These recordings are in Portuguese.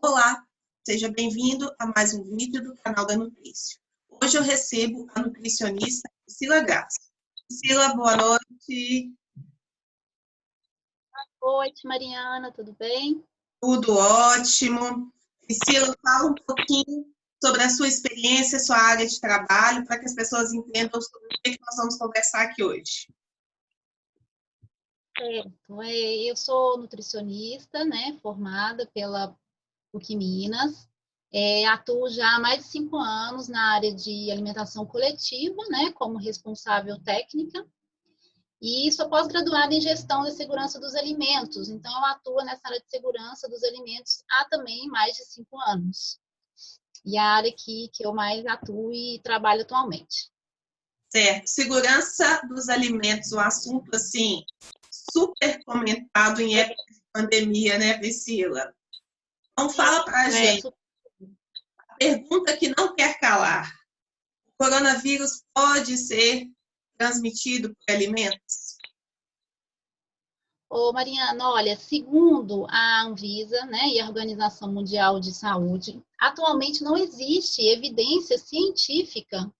Olá, seja bem-vindo a mais um vídeo do canal da Nutrício. Hoje eu recebo a nutricionista Priscila Graça. Priscila, boa noite. Boa noite, Mariana, tudo bem? Tudo ótimo. Priscila, fala um pouquinho sobre a sua experiência, sua área de trabalho, para que as pessoas entendam sobre o que nós vamos conversar aqui hoje. Certo. Eu sou nutricionista, né, formada pela PUC Minas. Atuo já há mais de 5 anos na área de alimentação coletiva, né, como responsável técnica. E sou pós-graduada em gestão da segurança dos alimentos. Então, eu atuo nessa área de segurança dos alimentos há também mais de 5 anos. E a área que eu mais atuo e trabalho atualmente. Certo. Segurança dos alimentos, um assunto, assim, super comentado em época de pandemia, né, Priscila? Então, fala para a É, gente. Pergunta que não quer calar. O coronavírus pode ser transmitido por alimentos? Ô, Mariana, olha, segundo a Anvisa, né, e a Organização Mundial de Saúde, atualmente não existe evidência científica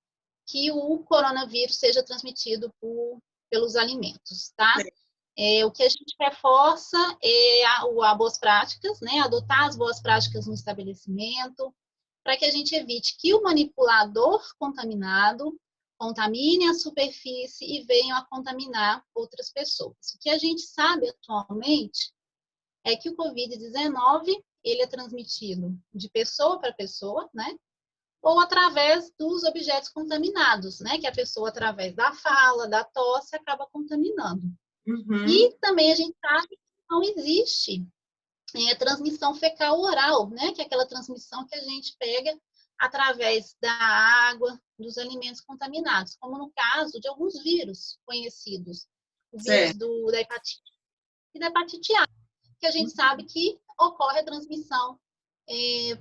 que o coronavírus seja transmitido pelos alimentos, tá? O que a gente reforça é a boas práticas, né, adotar as boas práticas no estabelecimento, para que a gente evite que o manipulador contaminado contamine a superfície e venham a contaminar outras pessoas. O que a gente sabe atualmente é que o Covid-19 ele é transmitido de pessoa para pessoa, né? Ou através dos objetos contaminados, né? Que a pessoa, através da fala, da tosse, acaba contaminando. Uhum. E também a gente sabe que não existe transmissão fecal oral, né? Que é aquela transmissão que a gente pega através da água, dos alimentos contaminados, como no caso de alguns vírus conhecidos, o vírus Certo. da hepatite e da hepatite A, que a gente sabe que ocorre a transmissão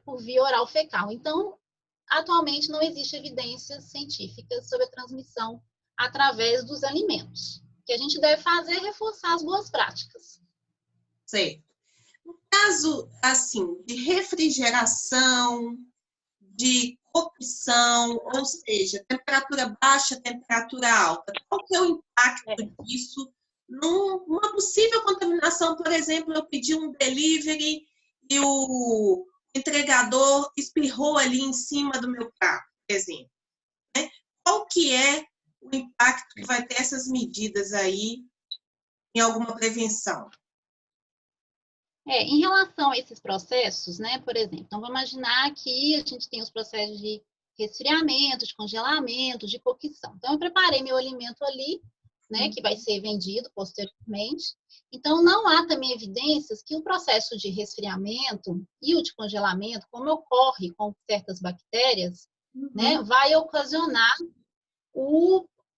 por via oral fecal. Então, atualmente não existe evidências científicas sobre a transmissão através dos alimentos. O que a gente deve fazer é reforçar as boas práticas. Certo. No caso, assim, de refrigeração, de cocção, ou seja, temperatura baixa, temperatura alta, qual que é o impacto disso numa possível contaminação? Por exemplo, eu pedi um delivery e o entregador espirrou ali em cima do meu prato, por exemplo. Qual que é o impacto que vai ter essas medidas aí em alguma prevenção? Em relação a esses processos, né, por exemplo, então vamos imaginar que a gente tem os processos de resfriamento, de congelamento, de cocção. Então, eu preparei meu alimento ali, né, que vai ser vendido posteriormente. Então, não há também evidências que o processo de resfriamento e o de congelamento, como ocorre com certas bactérias, né, vai ocasionar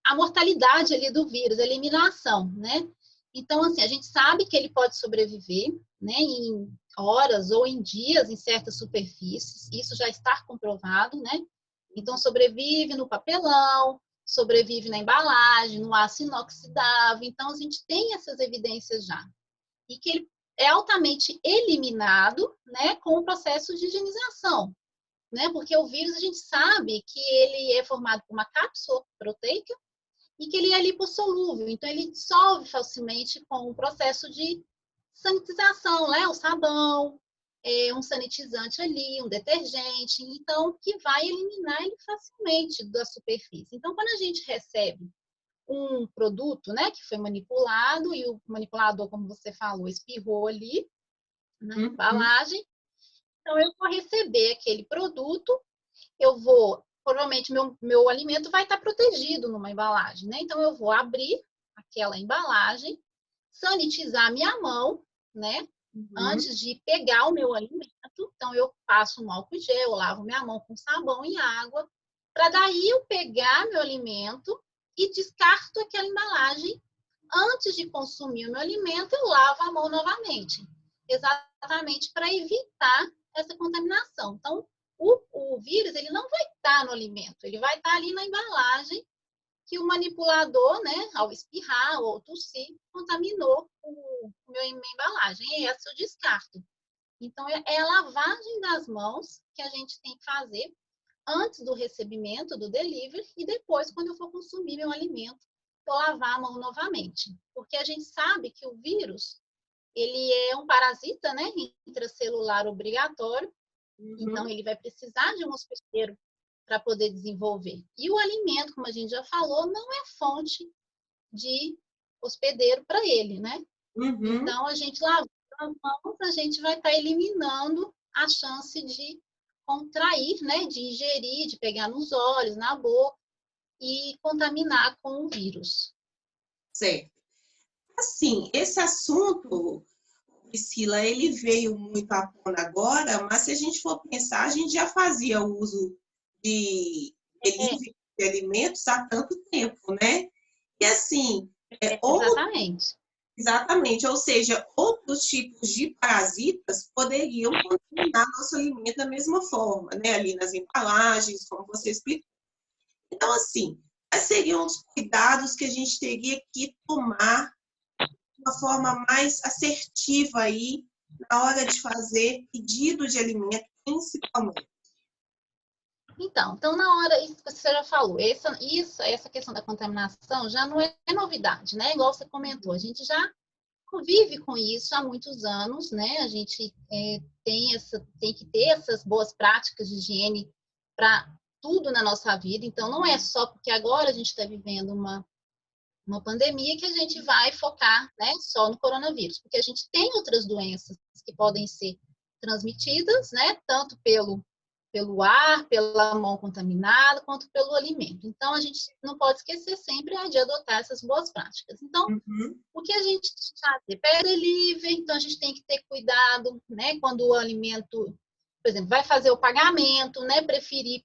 a mortalidade ali do vírus, a eliminação, né? Então, assim, a gente sabe que ele pode sobreviver, né, em horas ou em dias em certas superfícies, isso já está comprovado, né? Então, sobrevive no papelão, sobrevive na embalagem, no aço inoxidável. Então, a gente tem essas evidências já. E que ele é altamente eliminado, né, com o processo de higienização, né? Porque o vírus, a gente sabe que ele é formado por uma cápsula proteica e que ele é lipossolúvel, então ele dissolve facilmente com o processo de sanitização, né? O sabão, um sanitizante ali, um detergente, então que vai eliminar ele facilmente da superfície. Então, quando a gente recebe um produto, né, que foi manipulado e o manipulador, como você falou, espirrou ali na embalagem, então eu vou receber aquele produto, eu vou, provavelmente meu alimento vai estar protegido numa embalagem, né? Então eu vou abrir aquela embalagem, sanitizar minha mão, né? Antes de pegar o meu alimento, então eu passo um álcool gel, lavo minha mão com sabão e água, para daí eu pegar meu alimento e descarto aquela embalagem. Antes de consumir o meu alimento, eu lavo a mão novamente, exatamente para evitar essa contaminação. Então, o vírus ele não vai estar no alimento, ele vai estar ali na embalagem que o manipulador, né, ao espirrar ou tossir, contaminou minha embalagem. E esse eu descarto. Então, é a lavagem das mãos que a gente tem que fazer antes do recebimento do delivery e depois, quando eu for consumir meu alimento, eu lavar a mão novamente. Porque a gente sabe que o vírus, ele é um parasita, né, intracelular obrigatório, então ele vai precisar de um hospedeiro para poder desenvolver. E o alimento, como a gente já falou, não é fonte de hospedeiro para ele, né? Então, a gente lavando as mãos, a gente vai estar eliminando a chance de contrair, né? De ingerir, de pegar nos olhos, na boca e contaminar com o vírus. Certo. Assim, esse assunto, Priscila, ele veio muito à tona agora, mas se a gente for pensar, a gente já fazia uso de delivery de alimentos há tanto tempo, né? E assim, Exatamente. exatamente, ou seja, outros tipos de parasitas poderiam contaminar nosso alimento da mesma forma, né? Ali nas embalagens, como você explicou. Então, assim, quais seriam os cuidados que a gente teria que tomar de uma forma mais assertiva aí na hora de fazer pedido de alimento, principalmente? Então, na hora, isso que você já falou, essa questão da contaminação já não é novidade, né? Igual você comentou, a gente já convive com isso há muitos anos, né? A gente tem que ter essas boas práticas de higiene para tudo na nossa vida. Então, não é só porque agora a gente está vivendo uma pandemia que a gente vai focar, né, só no coronavírus, porque a gente tem outras doenças que podem ser transmitidas, né, tanto pelo ar, pela mão contaminada, quanto pelo alimento. Então, a gente não pode esquecer sempre de adotar essas boas práticas. Então, o que a gente fazer? Pede delivery, então a gente tem que ter cuidado, né? Quando o alimento, por exemplo, vai fazer o pagamento, né? Preferir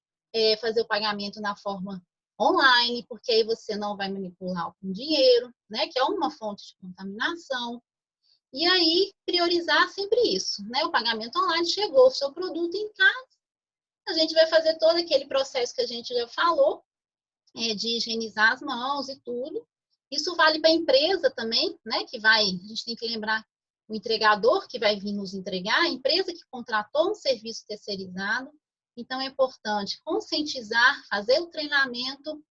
fazer o pagamento na forma online, porque aí você não vai manipular com dinheiro, né? Que é uma fonte de contaminação. E aí, priorizar sempre isso, né? O pagamento online, chegou o seu produto em casa, a gente vai fazer todo aquele processo que a gente já falou, de higienizar as mãos e tudo. Isso vale para a empresa também, né? A gente tem que lembrar o entregador que vai vir nos entregar, a empresa que contratou um serviço terceirizado. Então, é importante conscientizar, fazer o treinamento,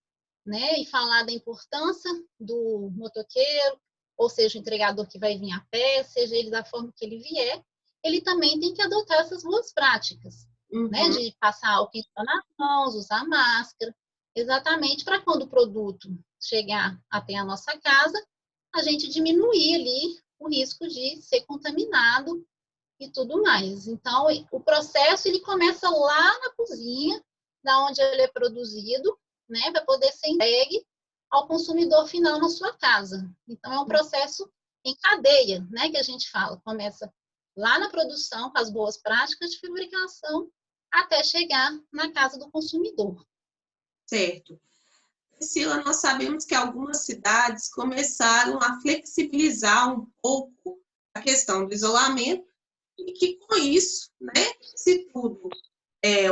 né? E falar da importância do motoqueiro, ou seja, o entregador que vai vir a pé, seja ele da forma que ele vier, ele também tem que adotar essas boas práticas, né? De passar álcool em gel nas mãos, usar máscara, exatamente para quando o produto chegar até a nossa casa, a gente diminuir ali o risco de ser contaminado e tudo mais. Então, o processo ele começa lá na cozinha, da onde ele é produzido, né, para poder ser entregue ao consumidor final na sua casa. Então, é um processo em cadeia, né, que a gente fala. Começa lá na produção, com as boas práticas de fabricação, até chegar na casa do consumidor. Certo. Priscila, nós sabemos que algumas cidades começaram a flexibilizar um pouco a questão do isolamento e que, com isso, né, se tudo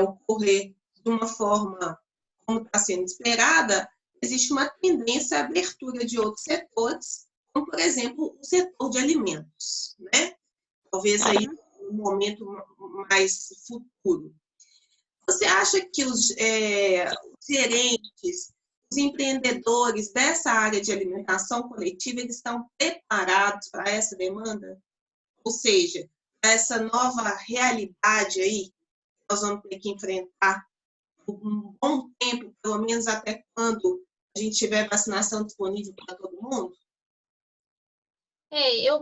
ocorrer de uma forma como está sendo esperada, existe uma tendência à abertura de outros setores, como, por exemplo, o setor de alimentos, né? Talvez aí um momento mais futuro. Você acha que os gerentes, os empreendedores dessa área de alimentação coletiva, eles estão preparados para essa demanda? Ou seja, essa nova realidade aí que nós vamos ter que enfrentar por um bom tempo, pelo menos até quando a gente tiver vacinação disponível para todo mundo?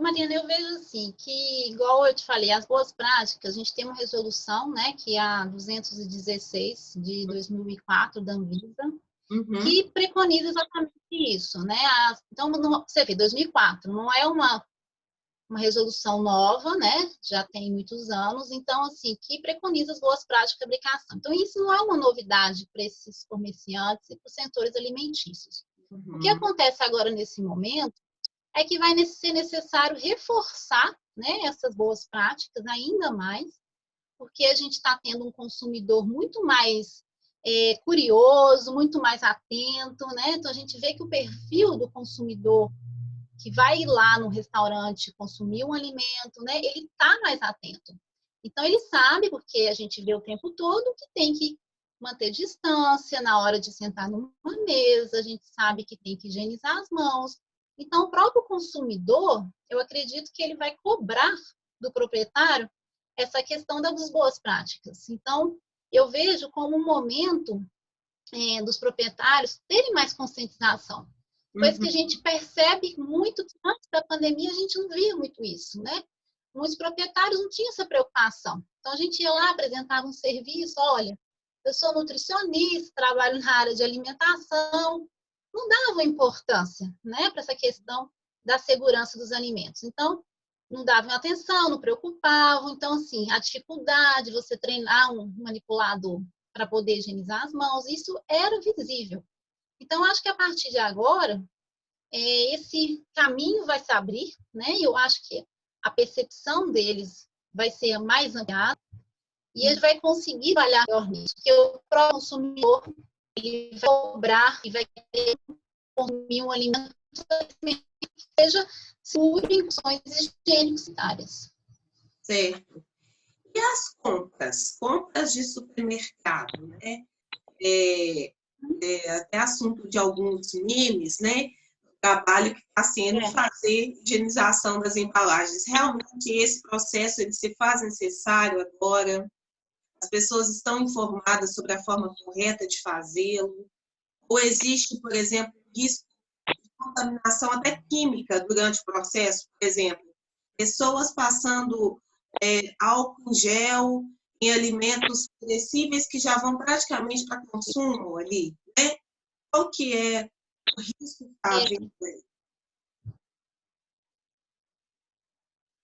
Mariana, eu vejo assim, que, igual eu te falei, as boas práticas, a gente tem uma resolução, né, que é a 216 de 2004 da Anvisa, que preconiza exatamente isso, né? Então, você vê, 2004 não é uma resolução nova, né? Já tem muitos anos, então, assim, que preconiza as boas práticas de fabricação. Então, isso não é uma novidade para esses comerciantes e para os setores alimentícios. O que acontece agora nesse momento é que vai ser necessário reforçar, né, essas boas práticas ainda mais, porque a gente está tendo um consumidor muito mais curioso, muito mais atento, né? Então a gente vê que o perfil do consumidor que vai ir lá no restaurante consumir um alimento, né, ele está mais atento. Então, ele sabe, porque a gente vê o tempo todo, que tem que manter distância na hora de sentar numa mesa, a gente sabe que tem que higienizar as mãos. Então, o próprio consumidor, eu acredito que ele vai cobrar do proprietário essa questão das boas práticas. Então, eu vejo como um momento dos proprietários terem mais conscientização. Coisa que a gente percebe muito, que antes da pandemia a gente não via muito isso, né? Muitos proprietários não tinham essa preocupação. Então, a gente ia lá, apresentava um serviço, olha, eu sou nutricionista, trabalho na área de alimentação, não davam importância, né, para essa questão da segurança dos alimentos. Então, não davam atenção, não preocupavam. Então, assim, a dificuldade de você treinar um manipulador para poder higienizar as mãos, isso era visível. Então, acho que a partir de agora, esse caminho vai se abrir, né? Eu acho que a percepção deles vai ser mais ampliada e ele vai conseguir trabalhar melhor nisso, porque o próprio consumidor ele vai cobrar e vai querer consumir um alimento que seja seguro em condições higiênicas sanitárias. Certo. E as compras? Compras de supermercado, né? Até assunto de alguns memes, né? O trabalho que está sendo fazer higienização das embalagens. Realmente esse processo ele se faz necessário agora? As pessoas estão informadas sobre a forma correta de fazê-lo? Ou existe, por exemplo, risco de contaminação até química durante o processo? Por exemplo, pessoas passando álcool em gel em alimentos perecíveis que já vão praticamente para consumo ali, né? Qual que é o risco que está havendo aí?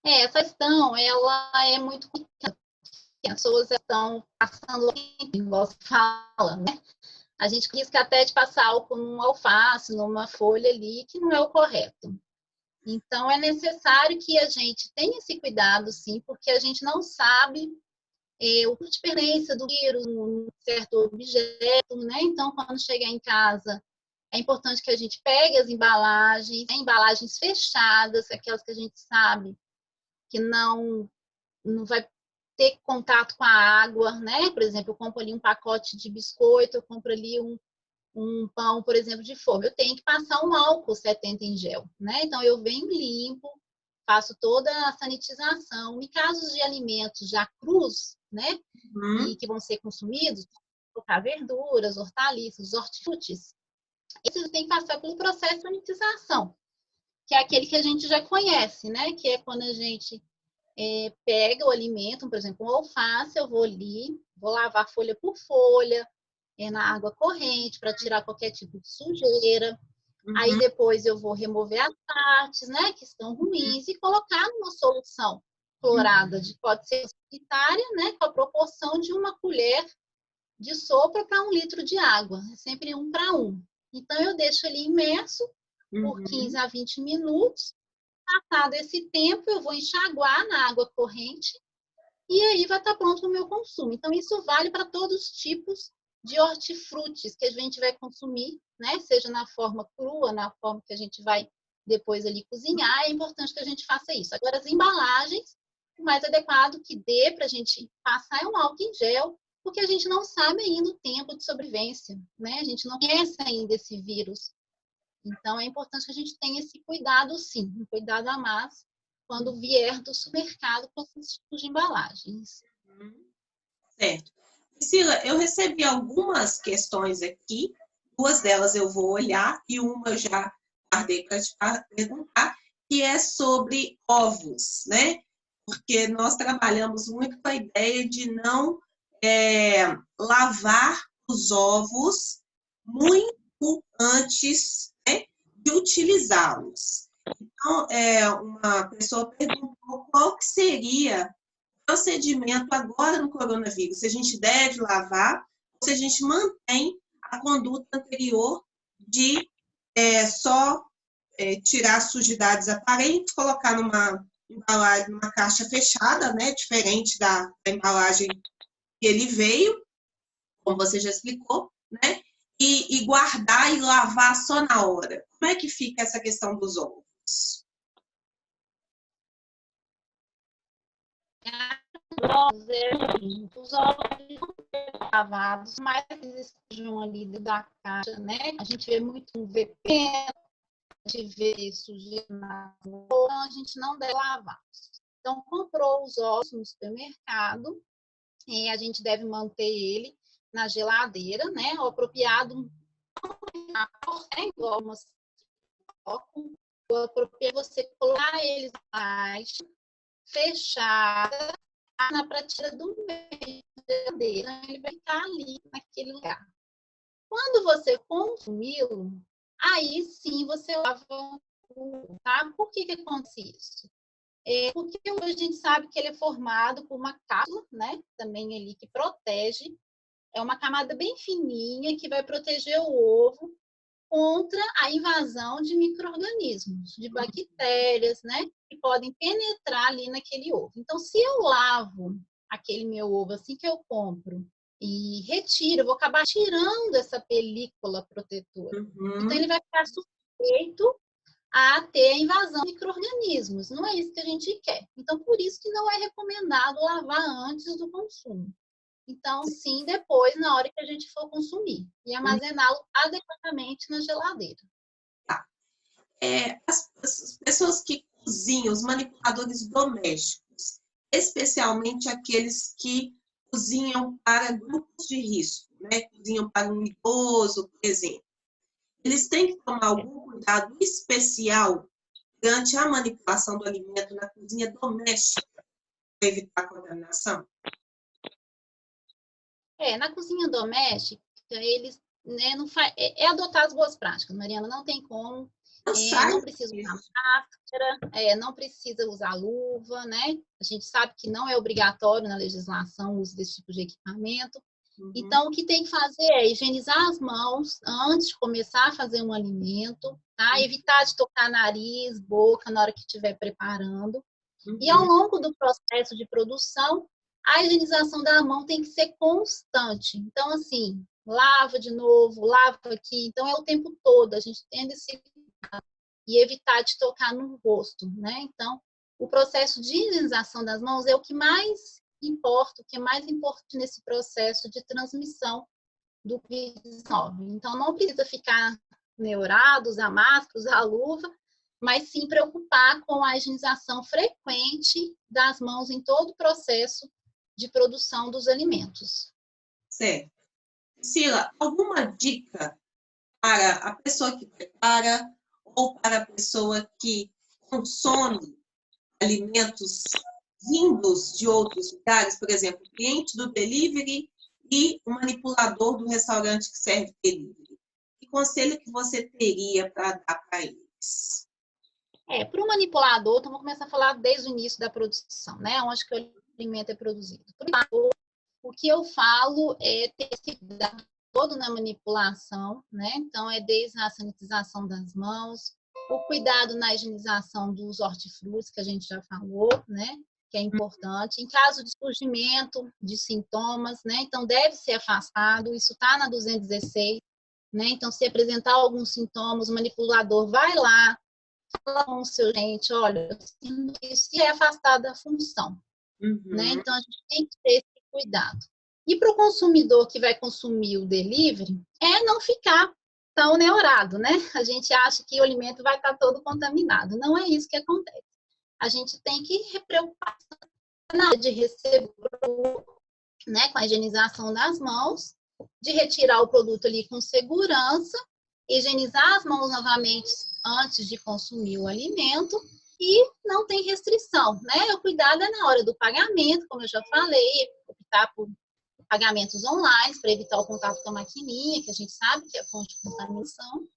Essa questão, ela é muito complicada. As pessoas estão passando, igual se fala, né? A gente risca até de passar álcool num alface, numa folha ali, que não é o correto. Então, é necessário que a gente tenha esse cuidado, sim, porque a gente não sabe o tipo de permanência do vírus num certo objeto, né? Então, quando chegar em casa, é importante que a gente pegue as embalagens, embalagens fechadas, aquelas que a gente sabe que não vai ter contato com a água, né? Por exemplo, eu compro ali um pacote de biscoito, eu compro ali um pão, por exemplo, de forma. Eu tenho que passar um álcool 70 em gel, né? Então, eu venho limpo, faço toda a sanitização. Em casos de alimentos já crus, né? E que vão ser consumidos, colocar verduras, hortaliças, hortifrutis, esses têm que passar pelo processo de sanitização, que é aquele que a gente já conhece, né? Que é quando a gente pega o alimento, por exemplo, um alface, eu vou ali, vou lavar folha por folha, na água corrente, para tirar qualquer tipo de sujeira. Aí depois eu vou remover as partes, né, que estão ruins e colocar numa solução clorada, pode ser sanitária, né, com a proporção de uma colher de sopa para 1 litro de água, é sempre 1 para 1. Então eu deixo ali imerso por 15 a 20 minutos. Passado esse tempo, eu vou enxaguar na água corrente e aí vai estar pronto o meu consumo. Então, isso vale para todos os tipos de hortifrutis que a gente vai consumir, né? Seja na forma crua, na forma que a gente vai depois ali cozinhar, é importante que a gente faça isso. Agora, as embalagens, o mais adequado que dê para a gente passar é um álcool em gel, porque a gente não sabe ainda o tempo de sobrevivência, né? A gente não conhece ainda esse vírus. Então, é importante que a gente tenha esse cuidado, sim, um cuidado a mais quando vier do supermercado com esses tipos de embalagens. Certo. Priscila, eu recebi algumas questões aqui, 2 delas eu vou olhar e uma eu já guardei para te perguntar, que é sobre ovos, né? Porque nós trabalhamos muito com a ideia de não lavar os ovos muito antes, né, de utilizá-los. Então, uma pessoa perguntou qual que seria o procedimento agora no coronavírus, se a gente deve lavar ou se a gente mantém a conduta anterior de só tirar as sujidades aparentes, colocar numa embalagem, numa caixa fechada, né, diferente da embalagem que ele veio, como você já explicou, né, e guardar e lavar só na hora. Como é que fica essa questão dos ovos? os ovos lavados, mas eles estejam ali dentro da caixa, né? A gente vê muito um VP, a gente vê sujeira na rua, então a gente não deve lavar. Então, comprou os ovos no supermercado, e a gente deve manter ele na geladeira, né? O apropriado, igual uma o apropriado é você colocar eles abaixo, fechada, na prateleira do meio da geladeira, ele vai ficar ali naquele lugar. Quando você consumiu, aí sim você lava o, tá? Por que acontece isso? Porque a gente sabe que ele é formado por uma cápsula, né? Também ali que protege. É uma camada bem fininha que vai proteger o ovo contra a invasão de micro-organismos, de bactérias, né? Que podem penetrar ali naquele ovo. Então, se eu lavo aquele meu ovo assim que eu compro e retiro, eu vou acabar tirando essa película protetora. Então, ele vai ficar susceito a ter a invasão de micro-organismos. Não é isso que a gente quer. Então, por isso que não é recomendado lavar antes do consumo. Então, sim, depois, na hora que a gente for consumir. E armazená-lo adequadamente na geladeira. Tá. As pessoas que cozinham, os manipuladores domésticos, especialmente aqueles que cozinham para grupos de risco, né? Cozinham para um idoso, por exemplo. Eles têm que tomar algum cuidado especial durante a manipulação do alimento na cozinha doméstica para evitar a contaminação? Na cozinha doméstica, eles, né, não adotar as boas práticas, Mariana, não tem como. Não precisa usar máscara, não precisa usar luva, né? A gente sabe que não é obrigatório na legislação o uso desse tipo de equipamento. Então, o que tem que fazer é higienizar as mãos antes de começar a fazer um alimento, tá? Evitar de tocar nariz, boca na hora que estiver preparando. E ao longo do processo de produção, a higienização da mão tem que ser constante. Então, assim, lava de novo, lava aqui. Então, é o tempo todo. A gente tem esse e evitar de tocar no rosto, né? Então, o processo de higienização das mãos é o que mais importa, o que é mais importante nesse processo de transmissão do Covid-19. Então, não precisa ficar neurado, usar máscara, usar luva, mas sim preocupar com a higienização frequente das mãos em todo o processo de produção dos alimentos. Certo. Priscila, alguma dica para a pessoa que prepara ou para a pessoa que consome alimentos vindos de outros lugares, por exemplo, cliente do delivery e o manipulador do restaurante que serve delivery? Que conselho que você teria para dar para eles? Para o manipulador, então vamos começar a falar desde o início da produção, né? Onde que o alimento é produzido. O que eu falo é ter esse cuidado todo na manipulação, né? Então, é desde a sanitização das mãos, o cuidado na higienização dos hortifrutis, que a gente já falou, né? Que é importante. Em caso de surgimento de sintomas, né? Então, deve ser afastado. Isso está na 216, né? Então, se apresentar alguns sintomas, o manipulador vai lá, fala com o seu gente, olha, isso é afastado da função, né? Então, a gente tem que ter esse cuidado. E para o consumidor que vai consumir o delivery, não ficar tão neurado, né? A gente acha que o alimento vai estar todo contaminado. Não é isso que acontece. A gente tem que preocupar na hora de receber o produto, né, com a higienização das mãos, de retirar o produto ali com segurança, higienizar as mãos novamente antes de consumir o alimento e não tem restrição, né? O cuidado é na hora do pagamento, como eu já falei, optar por pagamentos online para evitar o contato com a maquininha, que a gente sabe que é fonte de contaminação,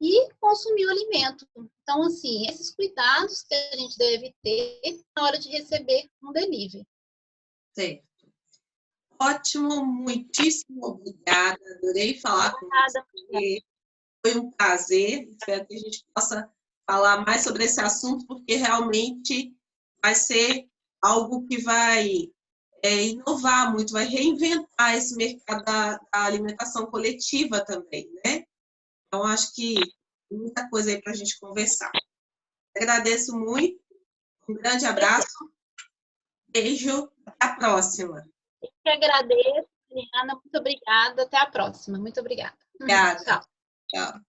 e consumir o alimento. Então, assim, esses cuidados que a gente deve ter na hora de receber um delivery. Certo. Ótimo, muitíssimo obrigada. Adorei falar com você. Foi um prazer. Espero que a gente possa falar mais sobre esse assunto, porque realmente vai ser algo que vai inovar muito, vai reinventar esse mercado da alimentação coletiva também, né? Então, acho que tem muita coisa aí para a gente conversar. Agradeço muito. Um grande abraço. Beijo. Até a próxima. Eu que agradeço, Mariana. Muito obrigada. Até a próxima. Muito obrigada. Obrigada. Tchau. Tchau.